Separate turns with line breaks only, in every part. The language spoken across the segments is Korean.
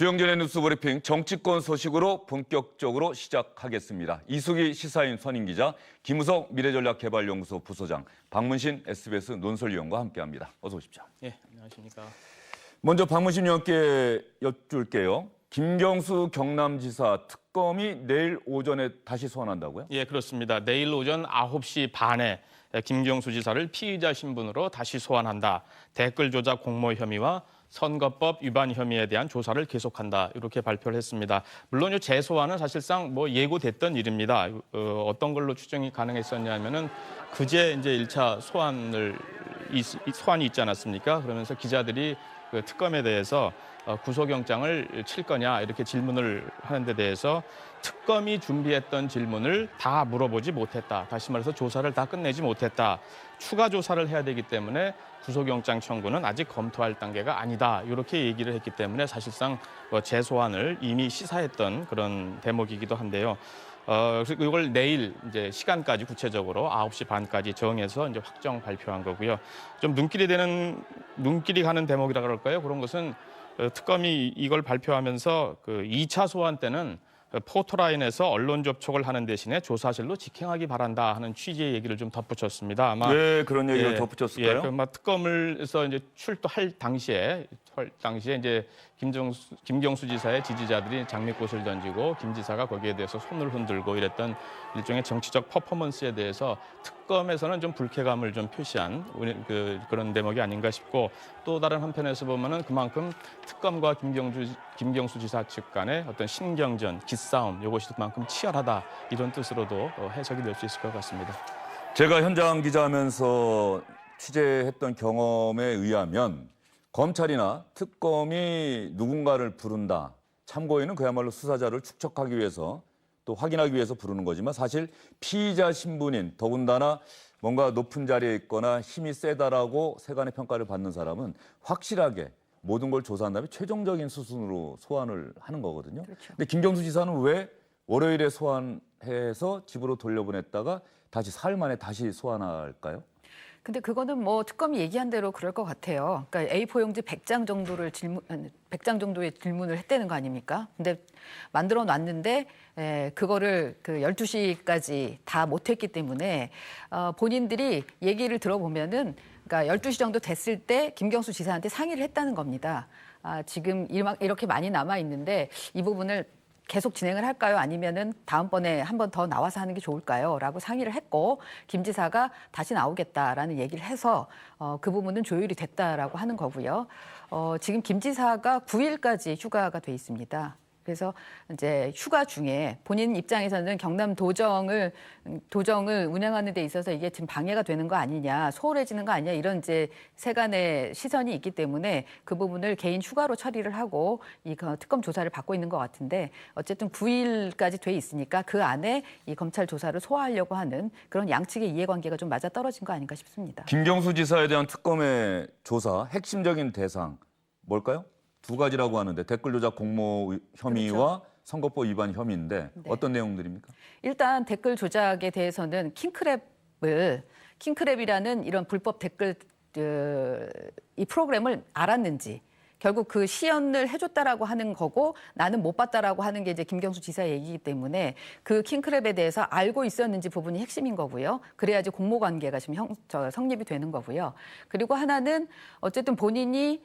주영진의 뉴스 브리핑 정치권 소식으로 본격적으로 시작하겠습니다. 이수기 시사인 선임 기자, 김우석 미래전략개발연구소 부소장, 박문신 SBS 논설위원과 함께합니다. 어서 오십시오.
예, 안녕하십니까.
먼저 박문신 위원께 여쭐게요. 김경수 경남지사 특검이 내일 오전에 다시 소환한다고요?
예, 그렇습니다. 내일 오전 9시 반에 김경수 지사를 피의자 신분으로 다시 소환한다. 댓글 조작 공모 혐의와 선거법 위반 혐의에 대한 조사를 계속한다. 이렇게 발표를 했습니다. 물론 이 재소환은 사실상 예고됐던 일입니다. 어떤 걸로 추정이 가능했었냐면은 그제 이제 1차 소환이 있지 않았습니까? 그러면서 기자들이 그 특검에 대해서 구속영장을 칠 거냐 이렇게 질문을 하는 데 대해서 특검이 준비했던 질문을 다 물어보지 못했다. 다시 말해서 조사를 다 끝내지 못했다. 추가 조사를 해야 되기 때문에 구속영장 청구는 아직 검토할 단계가 아니다. 이렇게 얘기를 했기 때문에 사실상 재소환을 이미 시사했던 그런 대목이기도 한데요. 그래서 이걸 내일 이제 시간까지 구체적으로 9시 반까지 정해서 이제 확정 발표한 거고요. 좀 눈길이 가는 대목이라 그럴까요? 그런 것은 특검이 이걸 발표하면서 그 2차 소환 때는 포토라인에서 언론 접촉을 하는 대신에 조사실로 직행하기 바란다 하는 취지의 얘기를 좀 덧붙였습니다. 아마
왜 그런 얘기를 덧붙였을까요?
특검을 해서 이제 출두할 당시에 이제 김경수 지사의 지지자들이 장미꽃을 던지고 김 지사가 거기에 대해서 손을 흔들고 이랬던 일종의 정치적 퍼포먼스에 대해서 특검에서는 좀 불쾌감을 좀 표시한 그런 대목이 아닌가 싶고, 또 다른 한편에서 보면은 그만큼 특검과 김경수 지사 측 간의 어떤 신경전, 기싸움 이것이 그만큼 치열하다 이런 뜻으로도 해석이 될 수 있을 것 같습니다.
제가 현장 기자하면서 취재했던 경험에 의하면 검찰이나 특검이 누군가를 부른다. 참고인은 그야말로 수사자를 축적하기 위해서 또 확인하기 위해서 부르는 거지만 사실 피의자 신분인, 더군다나 뭔가 높은 자리에 있거나 힘이 세다라고 세간의 평가를 받는 사람은 확실하게 모든 걸 조사한 다음에 최종적인 수순으로 소환을 하는 거거든요.
그렇죠.
근데 김경수 지사는 왜 월요일에 소환해서 집으로 돌려보냈다가 다시 사흘 만에 다시 소환할까요?
근데 그거는 특검이 얘기한 대로 그럴 것 같아요. 그러니까 A4 용지 100장 정도의 질문을 했다는 거 아닙니까? 근데 만들어 놨는데 그거를 그 12시까지 다 못했기 때문에 본인들이 얘기를 들어보면은 그러니까 12시 정도 됐을 때 김경수 지사한테 상의를 했다는 겁니다. 지금 이렇게 많이 남아 있는데 이 부분을 계속 진행을 할까요? 아니면은 다음번에 한 번 더 나와서 하는 게 좋을까요? 라고 상의를 했고, 김 지사가 다시 나오겠다라는 얘기를 해서 그 부분은 조율이 됐다라고 하는 거고요. 지금 김 지사가 9일까지 휴가가 돼 있습니다. 그래서 이제 휴가 중에 본인 입장에서는 경남 도정을 운영하는 데 있어서 이게 지금 방해가 되는 거 아니냐, 소홀해지는 거 아니냐 이런 이제 세간의 시선이 있기 때문에 그 부분을 개인 휴가로 처리를 하고 이 특검 조사를 받고 있는 것 같은데, 어쨌든 9일까지 돼 있으니까 그 안에 이 검찰 조사를 소화하려고 하는 그런 양측의 이해관계가 좀 맞아 떨어진 거 아닌가 싶습니다.
김경수 지사에 대한 특검의 조사 핵심적인 대상 뭘까요? 두 가지라고 하는데 댓글 조작 공모 혐의와
그렇죠.
선거법 위반 혐의인데
네.
어떤 내용들입니까?
일단 댓글 조작에 대해서는 킹크랩이라는 이런 불법 댓글 이 프로그램을 알았는지, 결국 그 시연을 해줬다라고 하는 거고 나는 못 봤다라고 하는 게 이제 김경수 지사의 얘기이기 때문에 그 킹크랩에 대해서 알고 있었는지 부분이 핵심인 거고요. 그래야지 공모 관계가 지금 성립이 되는 거고요. 그리고 하나는 어쨌든 본인이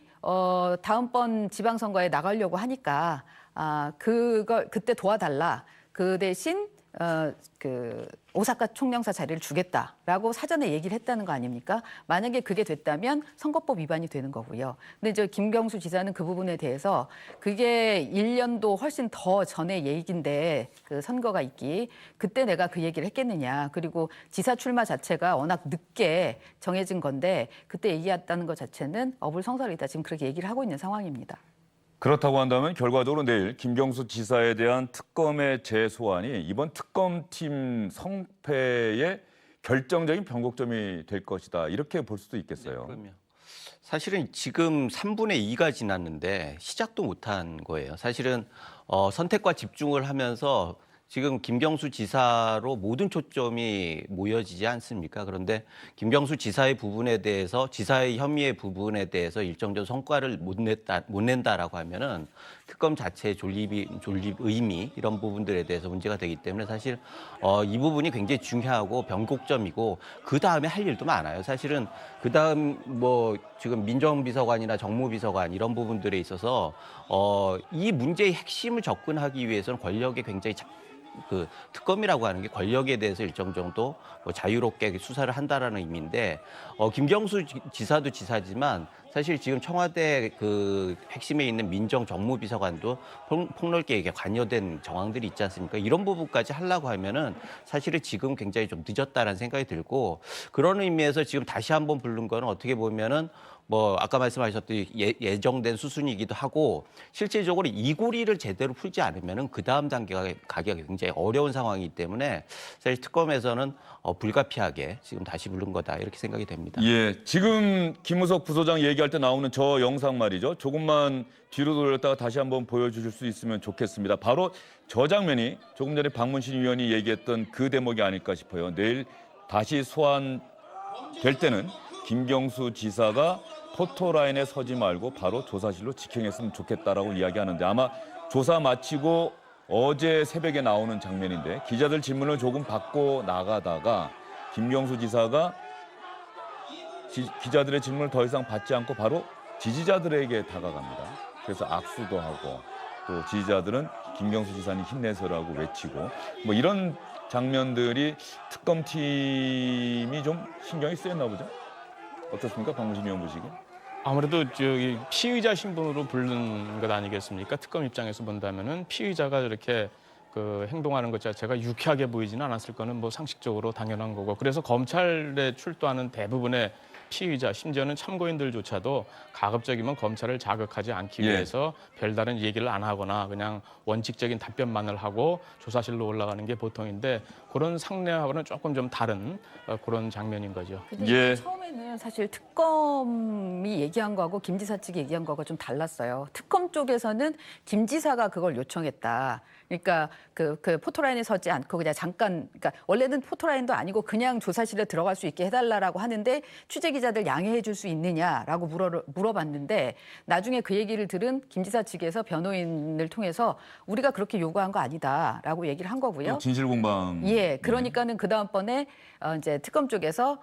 다음번 지방선거에 나가려고 하니까 그때 도와달라. 그 대신 그 오사카 총영사 자리를 주겠다라고 사전에 얘기를 했다는 거 아닙니까? 만약에 그게 됐다면 선거법 위반이 되는 거고요. 근데 이제 김경수 지사는 그 부분에 대해서 그게 1년도 훨씬 더 전의 얘기인데 그 선거가 있기 그때 내가 그 얘기를 했겠느냐. 그리고 지사 출마 자체가 워낙 늦게 정해진 건데 그때 얘기했다는 것 자체는 어불성설이다. 지금 그렇게 얘기를 하고 있는 상황입니다.
그렇다고 한다면 결과적으로 내일 김경수 지사에 대한 특검의 재소환이 이번 특검팀 성패의 결정적인 변곡점이 될 것이다. 이렇게 볼 수도 있겠어요.
네, 그럼요. 사실은 지금 3분의 2가 지났는데 시작도 못한 거예요. 사실은 선택과 집중을 하면서 지금 김경수 지사로 모든 초점이 모여지지 않습니까? 그런데 김경수 지사의 부분에 대해서 지사의 혐의의 부분에 대해서 일정적 성과를 못 낸다라고 하면은 특검 자체의 존립 의미 이런 부분들에 대해서 문제가 되기 때문에 사실 이 부분이 굉장히 중요하고 변곡점이고 그 다음에 할 일도 많아요. 사실은 그 다음 뭐 지금 민정비서관이나 정무비서관 이런 부분들에 있어서 이 문제의 핵심을 접근하기 위해서는 권력에 굉장히 그 특검이라고 하는 게 권력에 대해서 일정 정도 뭐 자유롭게 수사를 한다라는 의미인데 김경수 지사도 지사지만 사실 지금 청와대 그 핵심에 있는 민정 정무비서관도 폭넓게 이게 관여된 정황들이 있지 않습니까? 이런 부분까지 하려고 하면은 사실은 지금 굉장히 좀 늦었다라는 생각이 들고 그런 의미에서 지금 다시 한번 부른 거는 어떻게 보면은 뭐 아까 말씀하셨듯이 예정된 수순이기도 하고 실질적으로 이 고리를 제대로 풀지 않으면은 그 다음 단계가 가기가 굉장히 어려운 상황이기 때문에 사실 특검에서는 불가피하게 지금 다시 부른 거다 이렇게 생각이 됩니다.
예, 지금 김우석 부소장 얘기할 때 나오는 저 영상 말이죠. 조금만 뒤로 돌렸다가 다시 한번 보여주실 수 있으면 좋겠습니다. 바로 저 장면이 조금 전에 박문신 위원이 얘기했던 그 대목이 아닐까 싶어요. 내일 다시 소환될 때는 김경수 지사가 포토라인에 서지 말고 바로 조사실로 직행했으면 좋겠다라고 이야기하는데 아마 조사 마치고 어제 새벽에 나오는 장면인데 기자들 질문을 조금 받고 나가다가 김경수 지사가 기자들의 질문을 더 이상 받지 않고 바로 지지자들에게 다가갑니다. 그래서 악수도 하고 또 지지자들은 김경수 지사님 힘내서라고 외치고 뭐 이런 장면들이 특검팀이 좀 신경이 쓰였나 보죠? 어떻습니까? 박문신 의원 보시기에?
아무래도 저기 피의자 신분으로 부른 것 아니겠습니까? 특검 입장에서 본다면은 피의자가 이렇게 그 행동하는 것 자체가 유쾌하게 보이지는 않았을 거는 뭐 상식적으로 당연한 거고 그래서 검찰에 출두하는 대부분의 피의자 심지어는 참고인들조차도 가급적이면 검찰을 자극하지 않기
예.
위해서 별다른 얘기를 안 하거나 그냥 원칙적인 답변만을 하고 조사실로 올라가는 게 보통인데 그런 상례하고는 조금 좀 다른 그런 장면인 거죠.
근데
예.
처음에는 사실 특검이 얘기한 거하고 김 지사 측이 얘기한 거가 좀 달랐어요. 특검 쪽에서는 김 지사가 그걸 요청했다. 그러니까 그 포토라인에 서지 않고 그냥 잠깐, 그러니까 원래는 포토라인도 아니고 그냥 조사실에 들어갈 수 있게 해달라고 하는데 취재 기자들 양해해 줄 수 있느냐라고 물어봤는데 나중에 그 얘기를 들은 김 지사 측에서 변호인을 통해서 우리가 그렇게 요구한 거 아니다라고 얘기를 한 거고요.
진실 공방.
예, 그러니까는 그 다음번에 이제 특검 쪽에서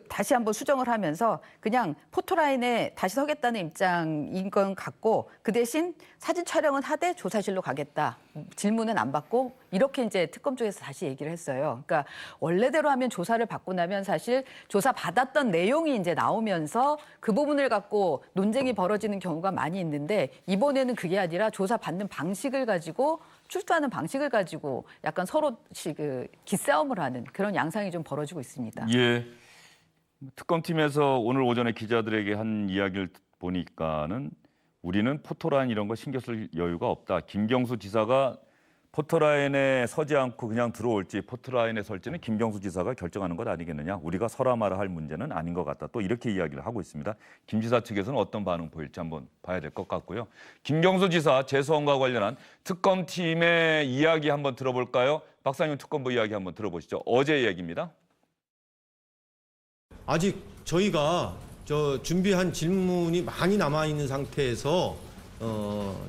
다시 한번 수정을 하면서 그냥 포토라인에 다시 서겠다는 입장인 건 같고 그 대신 사진 촬영은 하되 조사실로 가겠다. 질문은 안 받고 이렇게 이제 특검 쪽에서 다시 얘기를 했어요. 그러니까 원래대로 하면 조사를 받고 나면 사실 조사 받았던 내용이 이제 나오면서 그 부분을 갖고 논쟁이 벌어지는 경우가 많이 있는데 이번에는 그게 아니라 조사 받는 방식을 가지고 출두하는 방식을 가지고 약간 서로 기싸움을 하는 그런 양상이 좀 벌어지고 있습니다.
예. 특검팀에서 오늘 오전에 기자들에게 한 이야기를 보니까는 우리는 포토라인 이런 거 신경 쓸 여유가 없다. 김경수 지사가 포토라인에 서지 않고 그냥 들어올지 포토라인에 설지는 김경수 지사가 결정하는 것 아니겠느냐. 우리가 서라 마라 할 문제는 아닌 것 같다. 또 이렇게 이야기를 하고 있습니다. 김 지사 측에서는 어떤 반응 보일지 한번 봐야 될 것 같고요. 김경수 지사 재소환과 관련한 특검팀의 이야기 한번 들어볼까요? 박상윤 특검부 이야기 한번 들어보시죠. 어제 얘기입니다.
아직 저희가 준비한 질문이 많이 남아 있는 상태에서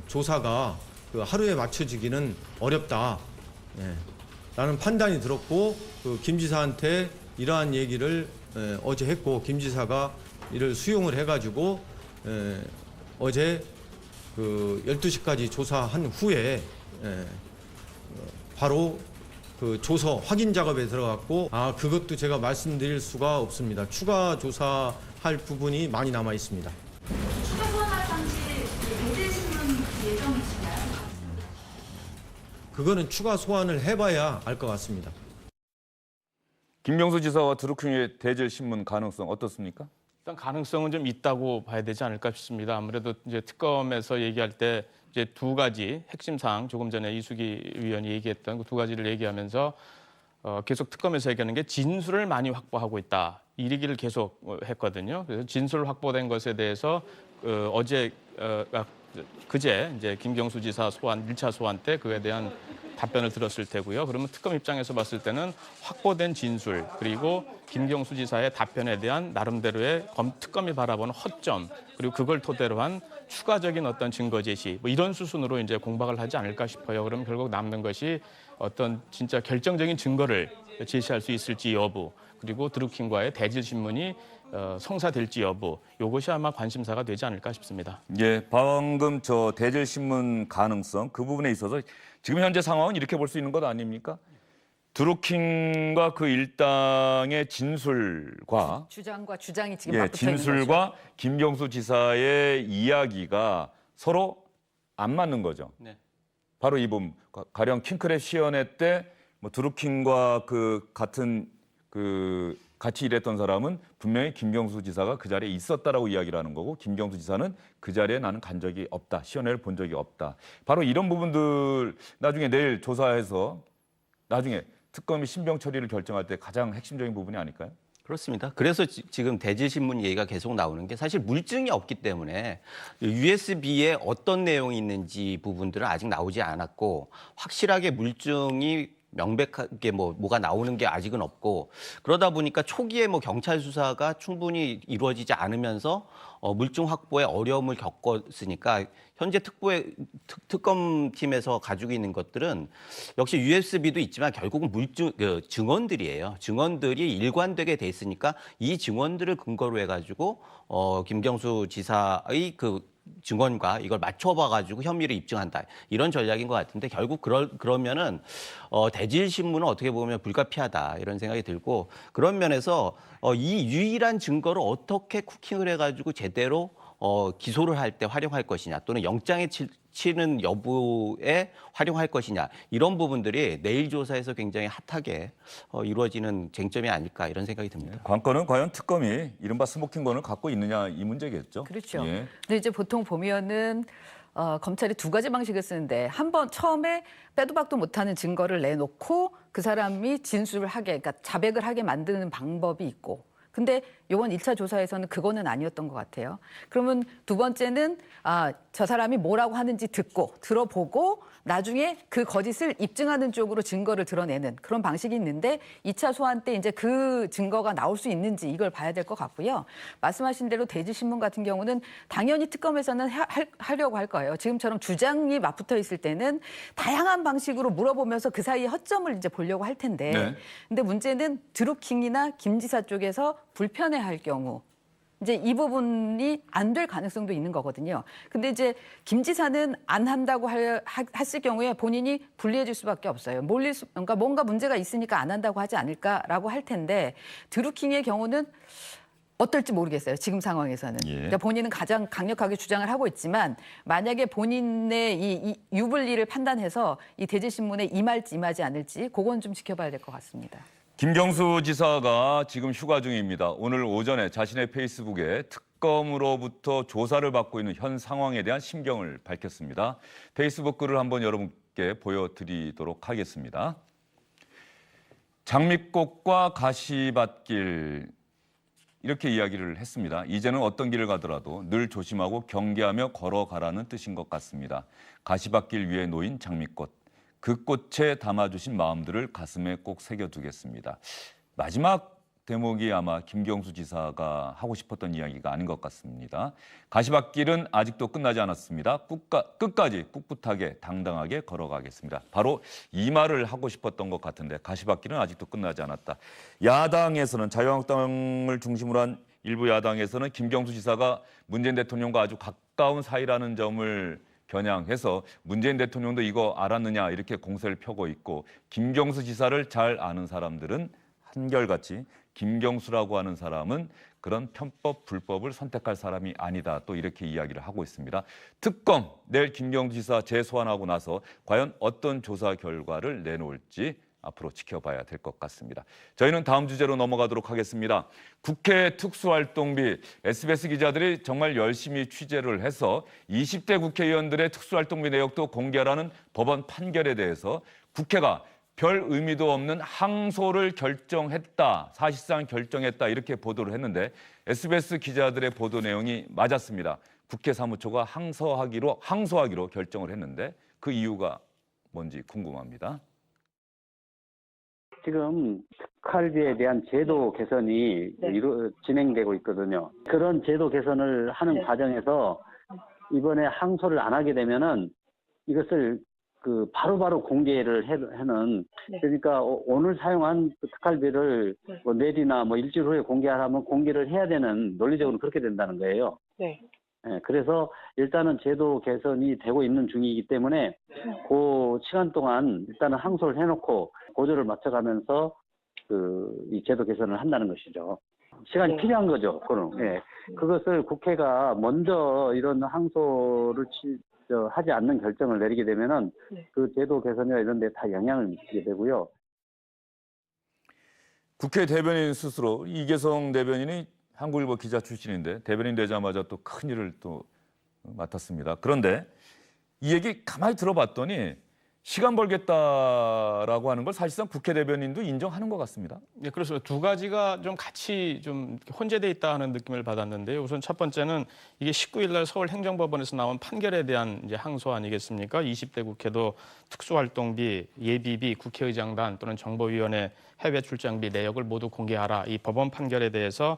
조사가 하루에 맞춰지기는 어렵다. 예. 라는 판단이 들었고 김 지사한테 이러한 얘기를 어제 했고 김 지사가 이를 수용을 해가지고 어제 12시까지 조사한 후에 바로 조서 확인 작업에 들어갔고 그것도 제가 말씀드릴 수가 없습니다. 추가 조사할 부분이 많이 남아 있습니다.
추가 소환할 당시 배제 신문 예정이신가요?
그거는 추가 소환을 해봐야 알 것 같습니다.
김경수 지사와 드루킹의 대질 신문 가능성 어떻습니까?
일단 가능성은 좀 있다고 봐야 되지 않을까 싶습니다. 아무래도 이제 특검에서 얘기할 때 이제 두 가지 핵심 사항 조금 전에 이수기 위원이 얘기했던 그 두 가지를 얘기하면서 계속 특검에서 얘기하는 게 진술을 많이 확보하고 있다. 이 얘기를 계속 했거든요. 그래서 진술 확보된 것에 대해서 그제 이제 김경수 지사 소환 1차 소환 때 그에 대한 답변을 들었을 테고요. 그러면 특검 입장에서 봤을 때는 확보된 진술 그리고 김경수 지사의 답변에 대한 나름대로의 특검이 바라보는 허점 그리고 그걸 토대로 한 추가적인 어떤 증거 제시 뭐 이런 수순으로 이제 공박을 하지 않을까 싶어요. 그럼 결국 남는 것이 어떤 진짜 결정적인 증거를 제시할 수 있을지 여부 그리고 드루킹과의 대질 신문이 성사될지 여부 이것이 아마 관심사가 되지 않을까 싶습니다.
예, 방금 저 대질 신문 가능성 그 부분에 있어서 지금 현재 상황은 이렇게 볼 수 있는 것 아닙니까? 드루킹과 그 일당의 진술과
주장과 주장이 지금
예,
맞붙어 있는
진술과
거죠.
김경수 지사의 이야기가 서로 안 맞는 거죠.
네.
바로 이 부분 가령 킹크랩 시연회 때 뭐 드루킹과 그 같은 그 같이 일했던 사람은 분명히 김경수 지사가 그 자리에 있었다라고 이야기를 하는 거고 김경수 지사는 그 자리에 나는 간 적이 없다. 시연회를 본 적이 없다. 바로 이런 부분들 나중에 내일 조사해서 나중에 특검이 신병 처리를 결정할 때 가장 핵심적인 부분이 아닐까요?
그렇습니다. 그래서 지금 대질신문 얘기가 계속 나오는 게 사실 물증이 없기 때문에 USB에 어떤 내용이 있는지 부분들은 아직 나오지 않았고 확실하게 물증이 명백하게 뭐가 나오는 게 아직은 없고 그러다 보니까 초기에 뭐 경찰 수사가 충분히 이루어지지 않으면서 물증 확보에 어려움을 겪었으니까 현재 특검팀에서 가지고 있는 것들은 역시 USB도 있지만 결국은 증언들이에요. 증언들이 일관되게 돼 있으니까 이 증언들을 근거로 해가지고 김경수 지사의 그 증언과 이걸 맞춰봐가지고 혐의를 입증한다. 이런 전략인 것 같은데 결국 그러면은 대질 신문은 어떻게 보면 불가피하다 이런 생각이 들고 그런 면에서 이 유일한 증거를 어떻게 쿠킹을 해가지고 제대로 기소를 할 때 활용할 것이냐 또는 영장에 치는 여부에 활용할 것이냐 이런 부분들이 내일 조사에서 굉장히 핫하게 이루어지는 쟁점이 아닐까 이런 생각이 듭니다.
관건은 과연 특검이 이른바 스모킹건을 갖고 있느냐 이 문제겠죠.
그렇죠.
예.
근데 이제 보통 보면은 검찰이 두 가지 방식을 쓰는데 한 번 처음에 빼도 박도 못하는 증거를 내놓고 그 사람이 진술을 하게, 그러니까 자백을 하게 만드는 방법이 있고. 근데 이번 1차 조사에서는 그거는 아니었던 것 같아요. 그러면 두 번째는 저 사람이 뭐라고 하는지 들어보고 나중에 그 거짓을 입증하는 쪽으로 증거를 드러내는 그런 방식이 있는데 2차 소환 때 이제 그 증거가 나올 수 있는지 이걸 봐야 될 것 같고요. 말씀하신 대로 대질신문 같은 경우는 당연히 특검에서는 하려고 할 거예요. 지금처럼 주장이 맞붙어 있을 때는 다양한 방식으로 물어보면서 그 사이에 허점을 이제 보려고 할 텐데
네.
근데 문제는 드루킹이나 김 지사 쪽에서 불편해할 경우 이제 이 부분이 안 될 가능성도 있는 거거든요. 근데 이제 김 지사는 안 한다고 했을 경우에 본인이 불리해질 수밖에 없어요. 그러니까 뭔가 문제가 있으니까 안 한다고 하지 않을까라고 할 텐데 드루킹의 경우는 어떨지 모르겠어요. 지금 상황에서는.
예.
그러니까 본인은 가장 강력하게 주장을 하고 있지만 만약에 본인의 이 유불리를 판단해서 이 대질신문에 임할지 임하지 않을지 그건 좀 지켜봐야 될 것 같습니다.
김경수 지사가 지금 휴가 중입니다. 오늘 오전에 자신의 페이스북에 특검으로부터 조사를 받고 있는 현 상황에 대한 심경을 밝혔습니다. 페이스북 글을 한번 여러분께 보여드리도록 하겠습니다. 장미꽃과 가시밭길 이렇게 이야기를 했습니다. 이제는 어떤 길을 가더라도 늘 조심하고 경계하며 걸어가라는 뜻인 것 같습니다. 가시밭길 위에 놓인 장미꽃. 그 꽃에 담아주신 마음들을 가슴에 꼭 새겨두겠습니다. 마지막 대목이 아마 김경수 지사가 하고 싶었던 이야기가 아닌 것 같습니다. 가시밭길은 아직도 끝나지 않았습니다. 끝까지 꿋꿋하게 당당하게 걸어가겠습니다. 바로 이 말을 하고 싶었던 것 같은데 가시밭길은 아직도 끝나지 않았다. 야당에서는 자유한국당을 중심으로 한 일부 야당에서는 김경수 지사가 문재인 대통령과 아주 가까운 사이라는 점을 겨냥해서 문재인 대통령도 이거 알았느냐 이렇게 공세를 펴고 있고 김경수 지사를 잘 아는 사람들은 한결같이 김경수라고 하는 사람은 그런 편법, 불법을 선택할 사람이 아니다. 또 이렇게 이야기를 하고 있습니다. 특검, 내일 김경수 지사 재소환하고 나서 과연 어떤 조사 결과를 내놓을지 앞으로 지켜봐야 될 것 같습니다. 저희는 다음 주제로 넘어가도록 하겠습니다. 국회 특수활동비, SBS 기자들이 정말 열심히 취재를 해서 20대 국회의원들의 특수활동비 내역도 공개하라는 법원 판결에 대해서 국회가 별 의미도 없는 항소를 결정했다, 사실상 결정했다 이렇게 보도를 했는데 SBS 기자들의 보도 내용이 맞았습니다. 국회 사무처가 항소하기로 결정을 했는데 그 이유가 뭔지 궁금합니다.
지금 특활비에 대한 제도 개선이 진행되고 있거든요. 그런 제도 개선을 하는 과정에서 이번에 항소를 안 하게 되면은 이것을 그 바로바로 공개를 해는 그러니까 오늘 사용한 그 특활비를 뭐 내일이나 뭐 일주일 후에 공개하라면 공개를 해야 되는 논리적으로 그렇게 된다는 거예요.
네.
예, 그래서 일단은 제도 개선이 되고 있는 중이기 때문에 그 시간 동안 일단은 항소를 해놓고 고조를 맞춰가면서 이 제도 개선을 한다는 것이죠. 시간이 필요한 거죠. 그럼 예. 그것을 국회가 먼저 이런 항소를 하지 않는 결정을 내리게 되면은 그 제도 개선이나 이런 데 다 영향을 미치게 되고요.
국회 대변인 스스로 이계성 대변인이 한국일보 기자 출신인데 대변인 되자마자 또 큰 일을 또 맡았습니다. 그런데 이 얘기 가만히 들어봤더니 시간 벌겠다라고 하는 걸 사실상 국회 대변인도 인정하는 것 같습니다.
네, 그렇습니다. 두 가지가 좀 같이 좀 혼재돼 있다 하는 느낌을 받았는데요. 우선 첫 번째는 이게 19일 날 서울행정법원에서 나온 판결에 대한 이제 항소 아니겠습니까? 20대 국회도 특수활동비, 예비비, 국회의장단 또는 정보위원회 해외 출장비 내역을 모두 공개하라. 이 법원 판결에 대해서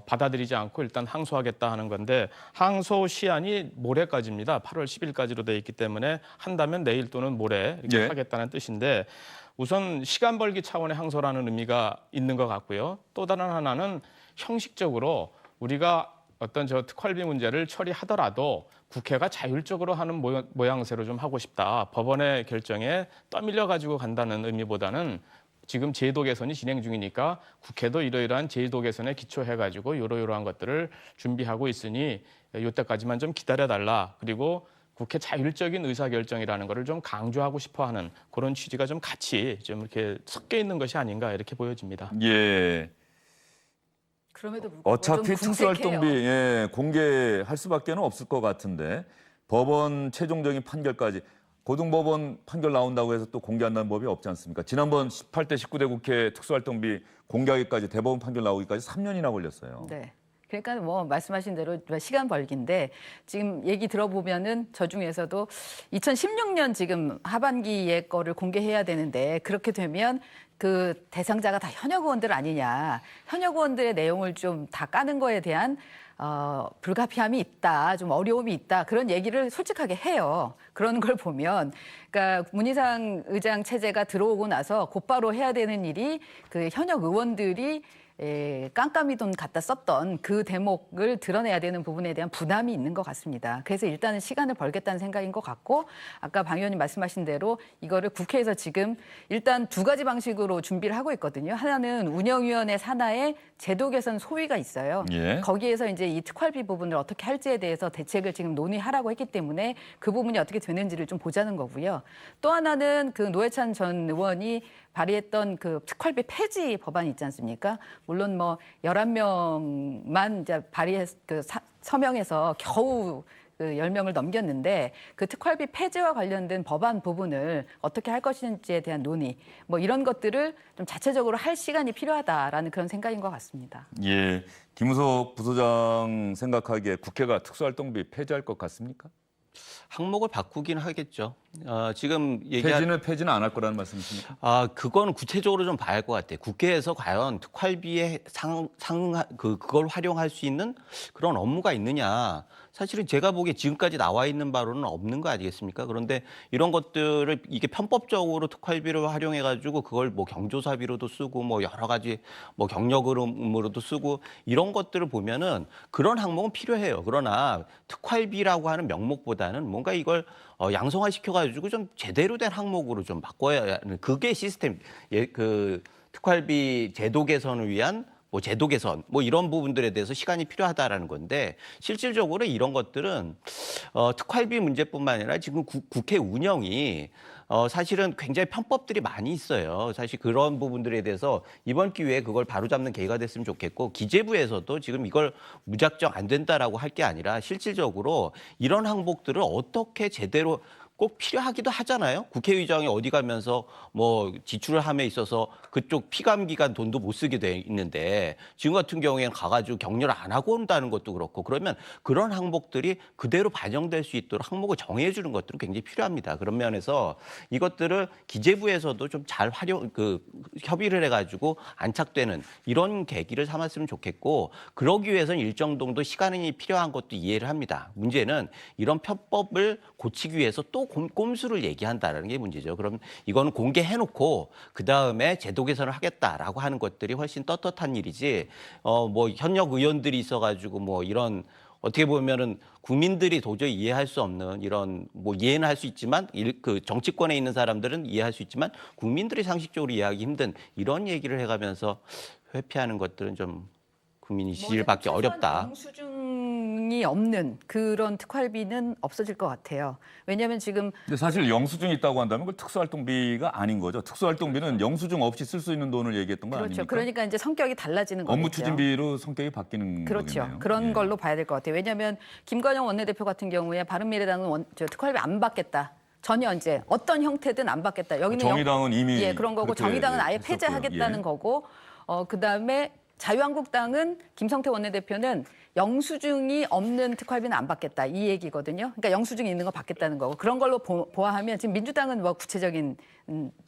받아들이지 않고 일단 항소하겠다 하는 건데 항소 시한이 모레까지입니다. 8월 10일까지로 돼 있기 때문에 한다면 내일 또는 모레 이렇게 하겠다는 뜻인데 우선 시간 벌기 차원의 항소라는 의미가 있는 것 같고요. 또 다른 하나는 형식적으로 우리가 어떤 저 특활비 문제를 처리하더라도 국회가 자율적으로 하는 모양새로 좀 하고 싶다. 법원의 결정에 떠밀려 가지고 간다는 의미보다는 지금 제도 개선이 진행 중이니까 국회도 이러이러한 제도 개선에 기초해가지고 이러이러한 것들을 준비하고 있으니 이때까지만 좀 기다려달라. 그리고 국회 자율적인 의사결정이라는 것을 좀 강조하고 싶어하는 그런 취지가 좀 같이 좀 이렇게 섞여 있는 것이 아닌가 이렇게 보여집니다.
예.
그럼에도 불구하고
어차피
좀
특수활동비
궁색해요.
공개할 수밖에 없을 것 같은데 법원 최종적인 판결까지 고등법원 판결 나온다고 해서 또 공개한다는 법이 없지 않습니까? 지난번 18대 19대 국회 특수활동비 공개하기까지 대법원 판결 나오기까지 3년이나 걸렸어요.
네. 그러니까 뭐 말씀하신 대로 시간 벌기인데 지금 얘기 들어보면은 저 중에서도 2016년 지금 하반기에 거를 공개해야 되는데 그렇게 되면 그 대상자가 다 현역 의원들 아니냐. 현역 의원들의 내용을 좀 다 까는 거에 대한 불가피함이 있다, 좀 어려움이 있다 그런 얘기를 솔직하게 해요. 그런 걸 보면, 그러니까 문희상 의장 체제가 들어오고 나서 곧바로 해야 되는 일이 그 현역 의원들이 깜깜이 돈 갖다 썼던 그 대목을 드러내야 되는 부분에 대한 부담이 있는 것 같습니다. 그래서 일단은 시간을 벌겠다는 생각인 것 같고 아까 방 의원님 말씀하신 대로 이거를 국회에서 지금 일단 두 가지 방식으로 준비를 하고 있거든요. 하나는 운영위원회 산하에 제도 개선 소위가 있어요.
예.
거기에서 이제 이 특활비 부분을 어떻게 할지에 대해서 대책을 지금 논의하라고 했기 때문에 그 부분이 어떻게 되는지를 좀 보자는 거고요. 또 하나는 그 노회찬 전 의원이 발의했던 그 특활비 폐지 법안이 있지 않습니까? 물론 뭐 11명만 이제 서명해서 겨우 그 10명을 넘겼는데 그 특활비 폐지와 관련된 법안 부분을 어떻게 할 것인지에 대한 논의 뭐 이런 것들을 좀 자체적으로 할 시간이 필요하다라는 그런 생각인 것 같습니다.
예. 김우석 부소장 생각하기에 국회가 특수활동비 폐지할 것 같습니까?
항목을 바꾸긴 하겠죠. 지금
폐지는 안 할 거라는 말씀이십니까?
그거는 구체적으로 좀 봐야 할 것 같아요. 국회에서 과연 특활비에 그걸 활용할 수 있는 그런 업무가 있느냐. 사실은 제가 보기에 지금까지 나와 있는 바로는 없는 거 아니겠습니까? 그런데 이런 것들을 이게 편법적으로 특활비를 활용해가지고 그걸 뭐 경조사비로도 쓰고 뭐 여러 가지 뭐 경력으로도 쓰고 이런 것들을 보면은 그런 항목은 필요해요. 그러나 특활비라고 하는 명목보다는 뭔가 이걸 양성화시켜가지고 좀 제대로 된 항목으로 좀 바꿔야 하는 그게 시스템, 그 특활비 제도 개선을 위한 뭐 제도 개선, 뭐 이런 부분들에 대해서 시간이 필요하다라는 건데 실질적으로 이런 것들은 특활비 문제뿐만 아니라 지금 국회 운영이 사실은 굉장히 편법들이 많이 있어요. 사실 그런 부분들에 대해서 이번 기회에 그걸 바로잡는 계기가 됐으면 좋겠고 기재부에서도 지금 이걸 무작정 안 된다라고 할 게 아니라 실질적으로 이런 항목들을 어떻게 제대로 꼭 필요하기도 하잖아요. 국회의장이 어디 가면서 뭐 지출을 함에 있어서 그쪽 피감 기간 돈도 못 쓰게 돼 있는데 지금 같은 경우에는 가가지고 격려를 안 하고 온다는 것도 그렇고 그러면 그런 항목들이 그대로 반영될 수 있도록 항목을 정해주는 것들은 굉장히 필요합니다. 그런 면에서 이것들을 기재부에서도 좀 잘 협의를 해가지고 안착되는 이런 계기를 삼았으면 좋겠고 그러기 위해서는 일정 정도 시간이 필요한 것도 이해를 합니다. 문제는 이런 편법을 고치기 위해서 또 꼼수를 얘기한다는 게 문제죠. 그럼 이거는 공개해놓고 그 다음에 제도 개선을 하겠다라고 하는 것들이 훨씬 떳떳한 일이지. 뭐 현역 의원들이 있어가지고 뭐 이런 어떻게 보면은 국민들이 도저히 이해할 수 없는 이런 뭐 이해는 할 수 있지만 그 정치권에 있는 사람들은 이해할 수 있지만 국민들이 상식적으로 이해하기 힘든 이런 얘기를 해가면서 회피하는 것들은 좀 국민이 지지를 받기 어렵다.
영수증이 없는 그런 특활비는 없어질 것 같아요. 왜냐하면 지금
근데 사실 영수증이 있다고 한다면 그걸 특수활동비가 아닌 거죠. 특수활동비는 영수증 없이 쓸 수 있는 돈을 얘기했던 거
그렇죠.
아닙니까?
그러니까 이제 성격이 달라지는 거죠.
업무 추진비로 성격이 바뀌는
그렇죠.
거겠네요.
그런
예.
걸로 봐야 될 것 같아요. 왜냐하면 김관영 원내대표 같은 경우에 바른미래당은 특활비 안 받겠다. 전혀 이제 어떤 형태든 안 받겠다. 여기는
정의당은 이미
예, 그런 거고
그렇게
정의당은 아예
했었고요.
폐지하겠다는
예.
거고 그다음에 자유한국당은 김성태 원내대표는 영수증이 없는 특활비는 안 받겠다 이 얘기거든요. 그러니까 영수증이 있는 거 받겠다는 거고 그런 걸로 보아하면 지금 민주당은 뭐 구체적인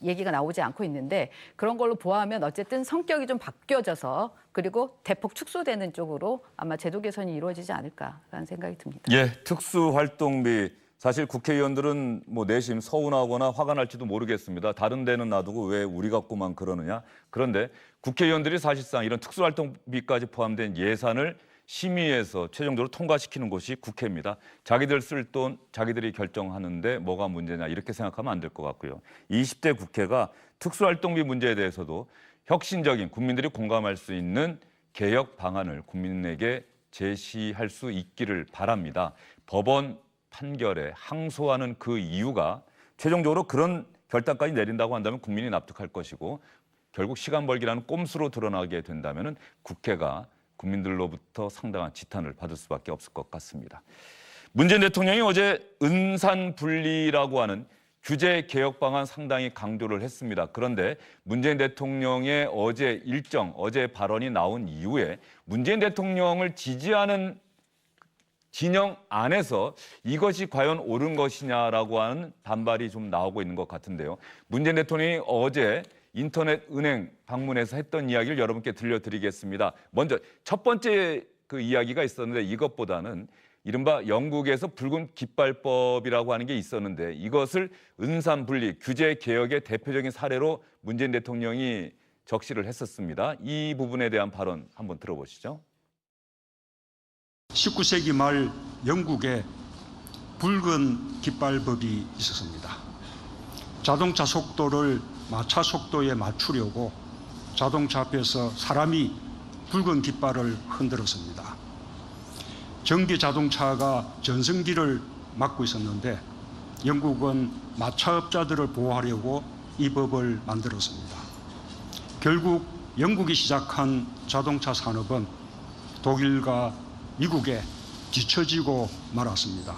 얘기가 나오지 않고 있는데 그런 걸로 보아하면 어쨌든 성격이 좀 바뀌어져서 그리고 대폭 축소되는 쪽으로 아마 제도 개선이 이루어지지 않을까라는 생각이 듭니다.
예, 특수활동비. 사실 국회의원들은 뭐 내심 서운하거나 화가 날지도 모르겠습니다. 다른 데는 놔두고 왜 우리 갖고만 그러느냐. 그런데 국회의원들이 사실상 이런 특수활동비까지 포함된 예산을 심의해서 최종적으로 통과시키는 곳이 국회입니다. 자기들 쓸 돈 자기들이 결정하는데 뭐가 문제냐 이렇게 생각하면 안 될 것 같고요. 20대 국회가 특수활동비 문제에 대해서도 혁신적인 국민들이 공감할 수 있는 개혁 방안을 국민에게 제시할 수 있기를 바랍니다. 법원 판결에 항소하는 그 이유가 최종적으로 그런 결단까지 내린다고 한다면 국민이 납득할 것이고 결국 시간 벌기라는 꼼수로 드러나게 된다면 국회가 국민들로부터 상당한 지탄을 받을 수밖에 없을 것 같습니다. 문재인 대통령이 어제 은산 분리라고 하는 규제 개혁 방안 상당히 강조를 했습니다. 그런데 문재인 대통령의 어제 발언이 나온 이후에 문재인 대통령을 지지하는 진영 안에서 이것이 과연 옳은 것이냐라고 하는 반발이 좀 나오고 있는 것 같은데요. 문재인 대통령이 어제 인터넷 은행 방문해서 했던 이야기를 여러분께 들려드리겠습니다. 먼저 첫 번째 그 이야기가 있었는데 이것보다는 이른바 영국에서 붉은 깃발법이라고 하는 게 있었는데 이것을 은산 분리 규제 개혁의 대표적인 사례로 문재인 대통령이 적시를 했었습니다. 이 부분에 대한 발언 한번 들어보시죠.
19세기 말 영국에 붉은 깃발법이 있었습니다. 자동차 속도를 마차 속도에 맞추려고 자동차 앞에서 사람이 붉은 깃발을 흔들었습니다. 전기 자동차가 전성기를 맞고 있었는데 영국은 마차업자들을 보호하려고 이 법을 만들었습니다. 결국 영국이 시작한 자동차 산업은 독일과 미국에 뒤처지고 말았습니다.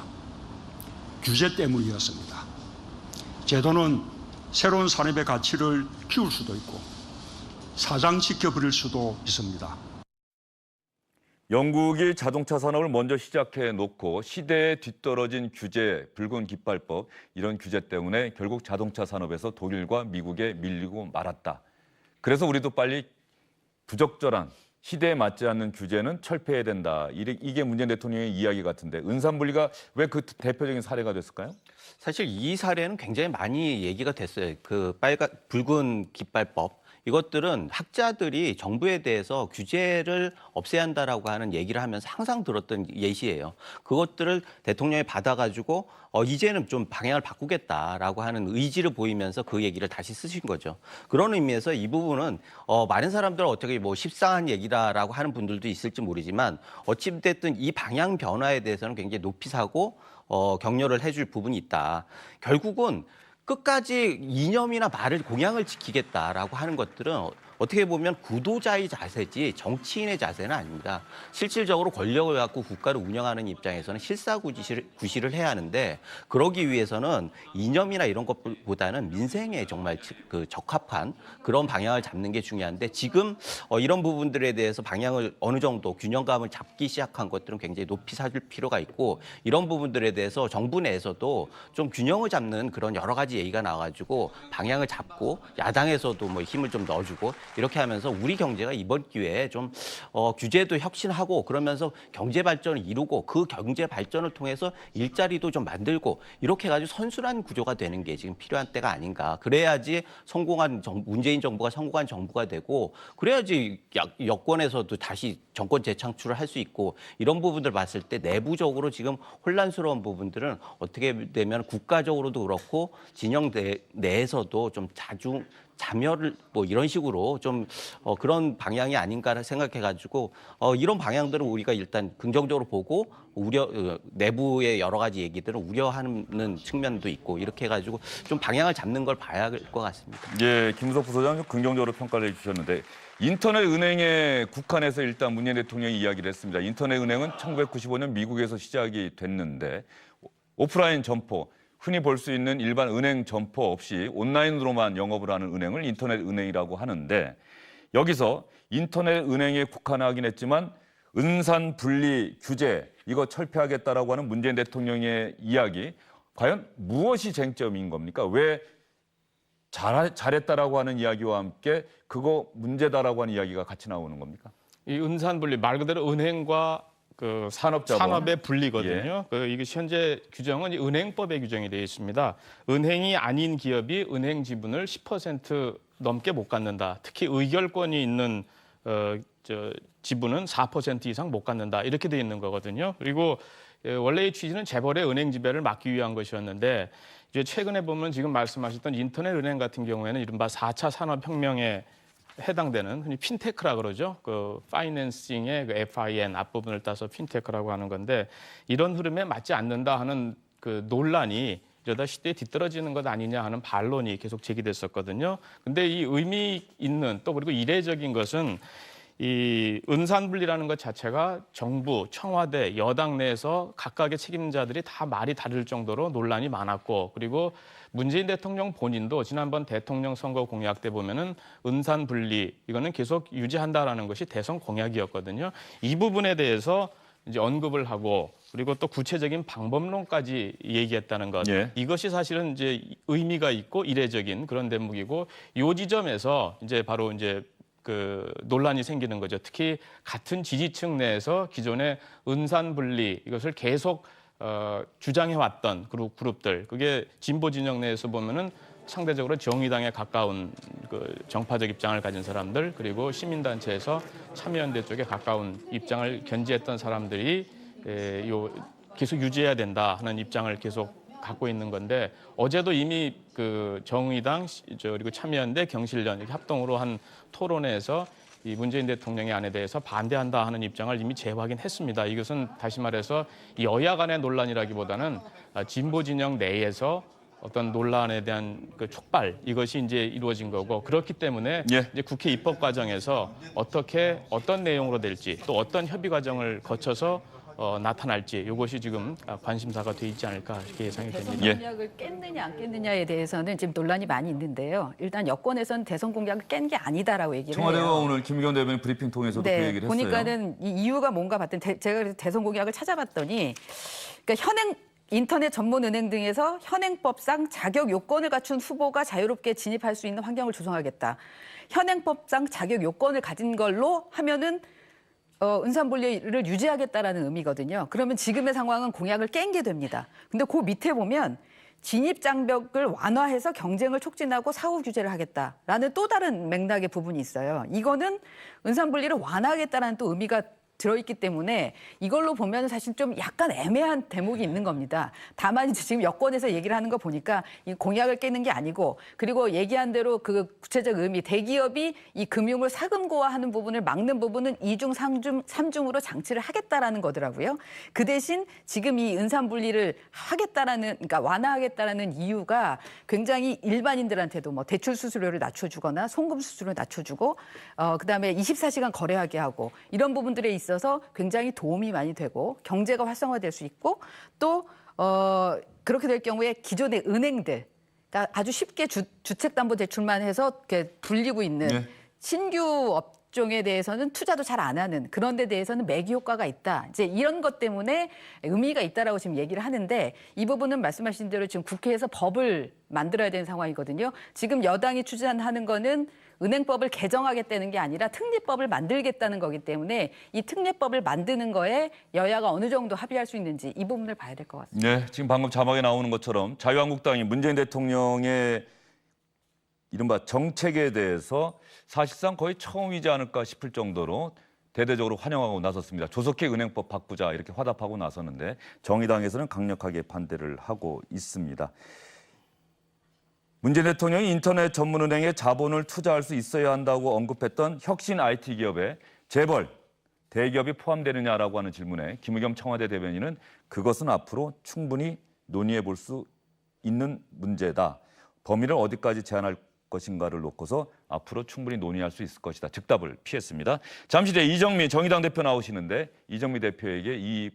규제 때문이었습니다. 제도는 새로운 산업의 가치를 키울 수도 있고 사장시켜버릴 수도 있습니다.
영국이 자동차 산업을 먼저 시작해 놓고 시대에 뒤떨어진 규제, 붉은 깃발법 이런 규제 때문에 결국 자동차 산업에서 독일과 미국에 밀리고 말았다. 그래서 우리도 빨리 부적절한 시대에 맞지 않는 규제는 철폐해야 된다. 이게 문재인 대통령의 이야기 같은데 은산분리가 왜 그 대표적인 사례가 됐을까요?
사실 이 사례는 굉장히 많이 얘기가 됐어요. 그 붉은 깃발법. 이것들은 학자들이 정부에 대해서 규제를 없애야 한다라고 하는 얘기를 하면서 항상 들었던 예시예요. 그것들을 대통령이 받아가지고 이제는 좀 방향을 바꾸겠다라고 하는 의지를 보이면서 그 얘기를 다시 쓰신 거죠. 그런 의미에서 이 부분은 많은 사람들은 어떻게 뭐 십상한 얘기다라고 하는 분들도 있을지 모르지만 어찌됐든 이 방향 변화에 대해서는 굉장히 높이 사고 격려를 해줄 부분이 있다. 결국은 끝까지 이념이나 말을 공약을 지키겠다라고 하는 것들은 어떻게 보면 구도자의 자세지 정치인의 자세는 아닙니다. 실질적으로 권력을 갖고 국가를 운영하는 입장에서는 실사구시를 해야 하는데 그러기 위해서는 이념이나 이런 것보다는 민생에 정말 그 적합한 그런 방향을 잡는 게 중요한데 지금 이런 부분들에 대해서 방향을 어느 정도 균형감을 잡기 시작한 것들은 굉장히 높이 사줄 필요가 있고 이런 부분들에 대해서 정부 내에서도 좀 균형을 잡는 그런 여러 가지 얘기가 나와가지고 방향을 잡고 야당에서도 뭐 힘을 좀 넣어주고 이렇게 하면서 우리 경제가 이번 기회에 좀 규제도 혁신하고 그러면서 경제 발전을 이루고 그 경제 발전을 통해서 일자리도 좀 만들고 이렇게 해가지고 선순환 구조가 되는 게 지금 필요한 때가 아닌가. 그래야지 문재인 정부가 성공한 정부가 되고 그래야지 여권에서도 다시 정권 재창출을 할 수 있고 이런 부분들 봤을 때 내부적으로 지금 혼란스러운 부분들은 어떻게 되면 국가적으로도 그렇고 진영 내에서도 좀 자멸을 뭐 이런 식으로 좀 그런 방향이 아닌가 생각해가지고 이런 방향들은 우리가 일단 긍정적으로 보고 내부의 여러 가지 얘기들은 우려하는 측면도 있고 이렇게 해가지고 좀 방향을 잡는 걸 봐야 할 것 같습니다.
예, 김무석 부소장 좀 긍정적으로 평가를 해주셨는데 인터넷 은행에 국한해서 일단 문재인 대통령이 이야기를 했습니다. 인터넷 은행은 1995년 미국에서 시작이 됐는데 오프라인 점포, 흔히 볼 수 있는 일반 은행 점포 없이 온라인으로만 영업을 하는 은행을 인터넷 은행이라고 하는데 여기서 인터넷 은행에 국한하긴 했지만 은산 분리 규제 이거 철폐하겠다라고 하는 문재인 대통령의 이야기 과연 무엇이 쟁점인 겁니까? 왜 잘했다라고 하는 이야기와 함께 그거 문제다라고 하는 이야기가 같이 나오는 겁니까?
이 은산 분리 말 그대로 은행과 그 산업의 분리거든요.
예.
이게 현재 규정은 이 은행법에 규정이 되어 있습니다. 은행이 아닌 기업이 은행 지분을 10% 넘게 못 갖는다. 특히 의결권이 있는 지분은 4% 이상 못 갖는다. 이렇게 되어 있는 거거든요. 그리고 원래의 취지는 재벌의 은행 지배를 막기 위한 것이었는데 이제 최근에 보면 지금 말씀하셨던 인터넷 은행 같은 경우에는 이른바 4차 산업혁명에 해당되는 흔히 핀테크라 그러죠. 그 파이낸싱의 그 FIN 앞부분을 따서 핀테크라고 하는 건데 이런 흐름에 맞지 않는다 하는 그 논란이 이러다 시대에 뒤떨어지는 것 아니냐 하는 반론이 계속 제기됐었거든요. 근데 이 의미 있는 또 그리고 이례적인 것은 이 은산분리라는 것 자체가 정부, 청와대, 여당 내에서 각각의 책임자들이 다 말이 다를 정도로 논란이 많았고 그리고 문재인 대통령 본인도 지난번 대통령 선거 공약 때 보면은 은산분리 이거는 계속 유지한다라는 것이 대선 공약이었거든요. 이 부분에 대해서 이제 언급을 하고 그리고 또 구체적인 방법론까지 얘기했다는 것.
예.
이것이 사실은 이제 의미가 있고 이례적인 그런 대목이고 이 지점에서 이제 바로 이제 그 논란이 생기는 거죠. 특히 같은 지지층 내에서 기존의 은산분리 이것을 계속 주장해왔던 그룹들 그게 진보 진영 내에서 보면은 상대적으로 정의당에 가까운 그 정파적 입장을 가진 사람들 그리고 시민단체에서 참여연대 쪽에 가까운 입장을 견지했던 사람들이 계속 유지해야 된다 하는 입장을 계속 갖고 있는 건데 어제도 이미 그 정의당 그리고 참여연대 경실련 이렇게 합동으로 한 토론회에서 이 문재인 대통령의 안에 대해서 반대한다 하는 입장을 이미 재확인했습니다. 이것은 다시 말해서 여야 간의 논란이라기보다는 진보 진영 내에서 어떤 논란에 대한 그 촉발 이것이 이제 이루어진 거고 그렇기 때문에
예.
이제 국회 입법 과정에서 어떤 내용으로 될지 또 어떤 협의 과정을 거쳐서 나타날지 이것이 지금 관심사가 돼 있지 않을까 이렇게 예상이 됩니다.
대선 공약을 깼느냐 안 깼느냐에 대해서는 지금 논란이 많이 있는데요. 일단 여권에서는 대선 공약을 깬 게 아니다라고 얘기를
청와대가
해요.
오늘 김의겸 대변인 브리핑 통해서도 그
네,
얘기를 했어요.
보니까는 이 이유가 뭔가 봤더니 제가 그래서 대선 공약을 찾아봤더니 그러니까 현행 인터넷 전문 은행 등에서 현행법상 자격 요건을 갖춘 후보가 자유롭게 진입할 수 있는 환경을 조성하겠다. 현행법상 자격 요건을 가진 걸로 하면은 은산분리를 유지하겠다라는 의미거든요. 그러면 지금의 상황은 공약을 깬 게 됩니다. 근데 그 밑에 보면 진입 장벽을 완화해서 경쟁을 촉진하고 사후 규제를 하겠다라는 또 다른 맥락의 부분이 있어요. 이거는 은산분리를 완화하겠다라는 또 의미가 들어있기 때문에 이걸로 보면 사실 좀 약간 애매한 대목이 있는 겁니다. 다만 이제 지금 여권에서 얘기를 하는 거 보니까 이 공약을 깨는 게 아니고 그리고 얘기한 대로 그 구체적 의미 대기업이 이 금융을 사금고화하는 부분을 막는 부분은 2중, 3중으로 장치를 하겠다라는 거더라고요. 그 대신 지금 이 은산분리를 하겠다라는 그러니까 완화하겠다라는 이유가 굉장히 일반인들한테도 뭐 대출 수수료를 낮춰주거나 송금 수수료를 낮춰주고 그다음에 24시간 거래하게 하고 이런 부분들에 있어서 굉장히 도움이 많이 되고 경제가 활성화될 수 있고 또 그렇게 될 경우에 기존의 은행들 그러니까 아주 쉽게 주택담보대출만 해서 이렇게 불리고 있는
네.
신규 업종에 대해서는 투자도 잘 안 하는 그런 데 대해서는 매기 효과가 있다. 이제 이런 것 때문에 의미가 있다라고 지금 얘기를 하는데 이 부분은 말씀하신 대로 지금 국회에서 법을 만들어야 되는 상황이거든요. 지금 여당이 추진하는 거는 은행법을 개정하겠다는 게 아니라 특례법을 만들겠다는 거기 때문에 이 특례법을 만드는 거에 여야가 어느 정도 합의할 수 있는지 이 부분을 봐야 될 것 같습니다.
네, 지금 방금 자막에 나오는 것처럼 자유한국당이 문재인 대통령의 이른바 정책에 대해서 사실상 거의 처음이지 않을까 싶을 정도로 대대적으로 환영하고 나섰습니다. 조속히 은행법 바꾸자 이렇게 화답하고 나섰는데 정의당에서는 강력하게 반대를 하고 있습니다. 문재인 대통령이 인터넷 전문은행에 자본을 투자할 수 있어야 한다고 언급했던 혁신 IT 기업에 재벌, 대기업이 포함되느냐라고 하는 질문에 김의겸 청와대 대변인은 그것은 앞으로 충분히 논의해 볼 수 있는 문제다. 범위를 어디까지 제한할 것인가를 놓고서 앞으로 충분히 논의할 수 있을 것이다. 즉답을 피했습니다. 잠시 뒤에 이정미 정의당 대표 나오시는데 이정미 대표에게 이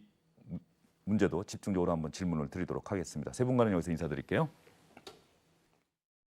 문제도 집중적으로 한번 질문을 드리도록 하겠습니다. 세 분과는 여기서 인사드릴게요.